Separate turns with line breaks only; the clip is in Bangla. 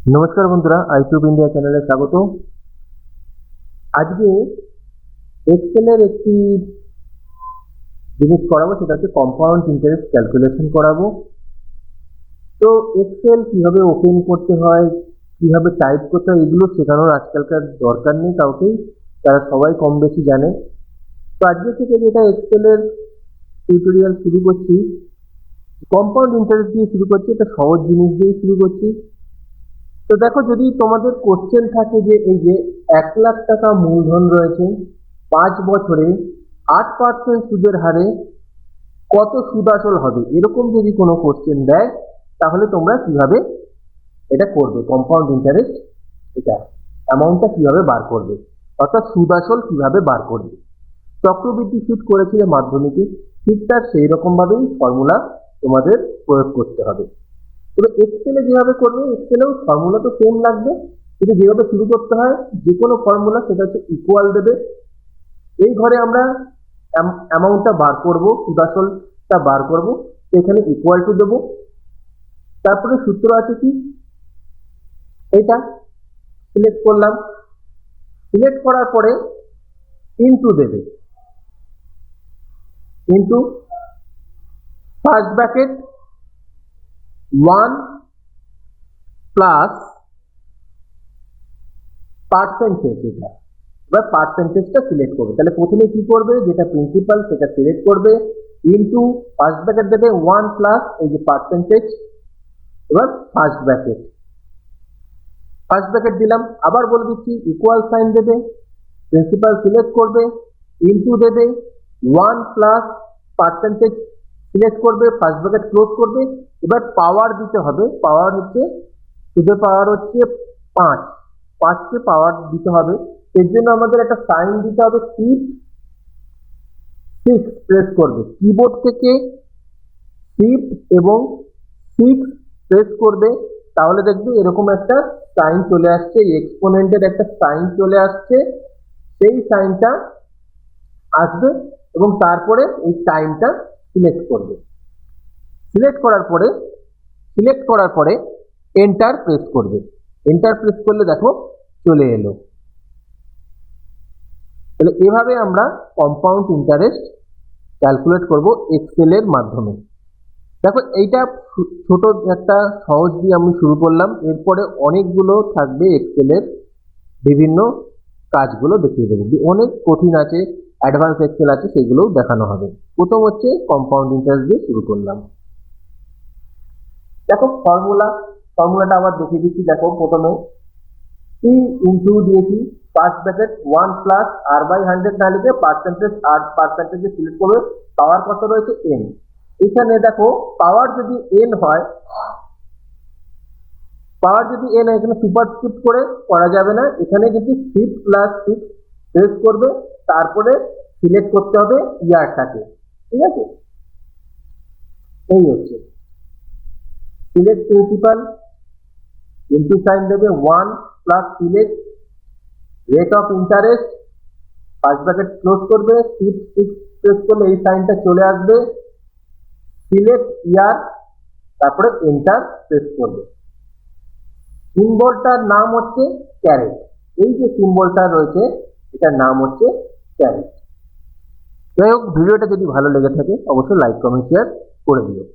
নমস্কার বন্ধুরা, আইটিউব ইন্ডিয়া চ্যানেলে স্বাগত। আজকে এক্সেলের একটি জিনিস করাবো, সেটা হচ্ছে কম্পাউন্ড ইন্টারেস্ট ক্যালকুলেশন করাবো। তো এক্সেল কিভাবে ওপেন করতে হয়, কিভাবে টাইপ করতে হয়, এগুলো শেখানোর আজকালকার দরকার নেই কাউকেই, তারা সবাই কম বেশি জানে। তো আজকে থেকে যেটা এক্সেলের টিউটোরিয়াল শুরু করছি, কম্পাউন্ড ইন্টারেস্ট দিয়ে শুরু করছি। এটা সহজ জিনিস দিয়ে শুরু করছি। তো দেখো, যদি তোমাদের কোশ্চেন থাকে যে এই যে 1,00,000 টাকা মূলধন রয়েছে, 5 বছরে 8% সুদের হারে কত সুদ আসল হবে, এরকম যদি কোনো কোশ্চেন দেয়, তাহলে তোমরা কিভাবে এটা করবে, কম্পাউন্ড ইন্টারেস্ট এটা অ্যামাউন্টটা কিভাবে বার করবে, অর্থাৎ সুদ আসল কিভাবে বার করবে। চক্রবৃদ্ধি সুদ করেছিলে মাধ্যমিকে, ঠিক তার সেই রকম ভাবেই ফর্মুলা তোমাদের প্রয়োগ করতে হবে। তবে এক্সেলে যেভাবে করবে, এক্সেলেও ফর্মুলা তো সেম লাগবে, কিন্তু যেভাবে শুরু করতে হয় যে কোনো ফর্মুলা, সেটা হচ্ছে ইকুয়াল দেবে। এই ঘরে আমরা অ্যামাউন্টটা বার করব, সুদ আসলটা বার করব, এখানে ইকুয়াল টু দেবো। তারপরে সূত্র আছে কি, এটা সিলেক্ট করলাম। সিলেক্ট করার পরে ইনটু দেবে, into first bracket 1 plus percentage. এটা এবার পার্সেন্টেজটা সিলেক্ট করবে। তাহলে প্রথমে কি করবে, যেটা প্রিন্সিপাল সেটা সিলেক্ট করবে, ইনটু ফার্স্ট ব্র্যাকেট দেবে 1 প্লাস এই যে পার্সেন্টেজ। এবার ফার্স্ট ব্র্যাকেট দিলাম। আবার বলে দিচ্ছি ইকুয়াল সাইন দেবে, প্রিন্সিপাল সিলেক্ট করবে, ইনটু দেবে 1 প্লাস পার্সেন্টেজ সিলেক্ট করবে, ফার্স্ট ব্র্যাকেট ক্লোজ করবে। এবার পাওয়ার দিতে হবে। পাওয়ার হচ্ছে সুদের পাওয়ার হচ্ছে 5, 5কে পাওয়ার দিতে হবে। এর জন্য আমাদের একটা সাইন দিতে হবে, শিফট 6 প্রেস করবে। কিবোর্ড থেকে শিফট এবং 6 প্রেস করবে, তাহলে দেখবে এরকম একটা সাইন চলে আসছে, এক্সপোনেন্টের একটা সাইন চলে আসছে। সেই সাইনটা আসবে এবং তারপরে এই টাইমটা সিলেক্ট করবে। সিলেক্ট করার পরে এন্টার প্রেস করবে। এন্টার প্রেস করলে দেখো চলে এলো। তাহলে এভাবে আমরা কম্পাউন্ড ইন্টারেস্ট ক্যালকুলেট করব এক্সেলের মাধ্যমে। দেখো, এইটা ছোট একটা সহজ দিয়ে আমি শুরু করলাম, এরপরে অনেকগুলো থাকবে এক্সেলের বিভিন্ন কাজগুলো দেখিয়ে দেবো। অনেক কঠিন আছে, অ্যাডভান্স এক্সেল আছে, সেগুলোও দেখানো হবে। প্রথম হচ্ছে কম্পাউন্ড ইন্টারেস্ট দিয়ে শুরু করলাম। দেখো ফর্মুলাটা আবার দেখিয়ে দিচ্ছি। দেখো, প্রথমে টি ইনটু দিয়েছি first bracket 1 plus r by 100 না লিখে পার্সেন্টেজ, আর পার্সেন্টেজে সিলেক্ট করবে। পাওয়ার কত রয়েছে, এন। এখানে দেখো পাওয়ার যদি এন হয়, এখানে সুপারস্ক্রিপ্ট করে করা যাবে না, এখানে কিন্তু শিফট প্লাস 6 প্রেস করবে, তারপরে সিলেক্ট করতে হবে ইয়ারটাকে। ঠিক আছে, এই হচ্ছে সিলেক্ট প্রিন্সিপাল, ইনটু সাইন দেবে 1 plus select rate of interest, first bracket close করবে, শিফট 6 প্রেস করলে এই সাইনটা চলে আসবে, সিলেক্ট ইয়ার, তারপরে এন্টার প্রেস করবে। সিম্বলটার নাম হচ্ছে ক্যারেট। এই যে সিম্বলটা রয়েছে, এটার নাম হচ্ছে ক্যারেট। যাই হোক, ভিডিওটা যদি ভালো লেগে থাকে অবশ্যই লাইক কমেন্ট শেয়ার করে দিও।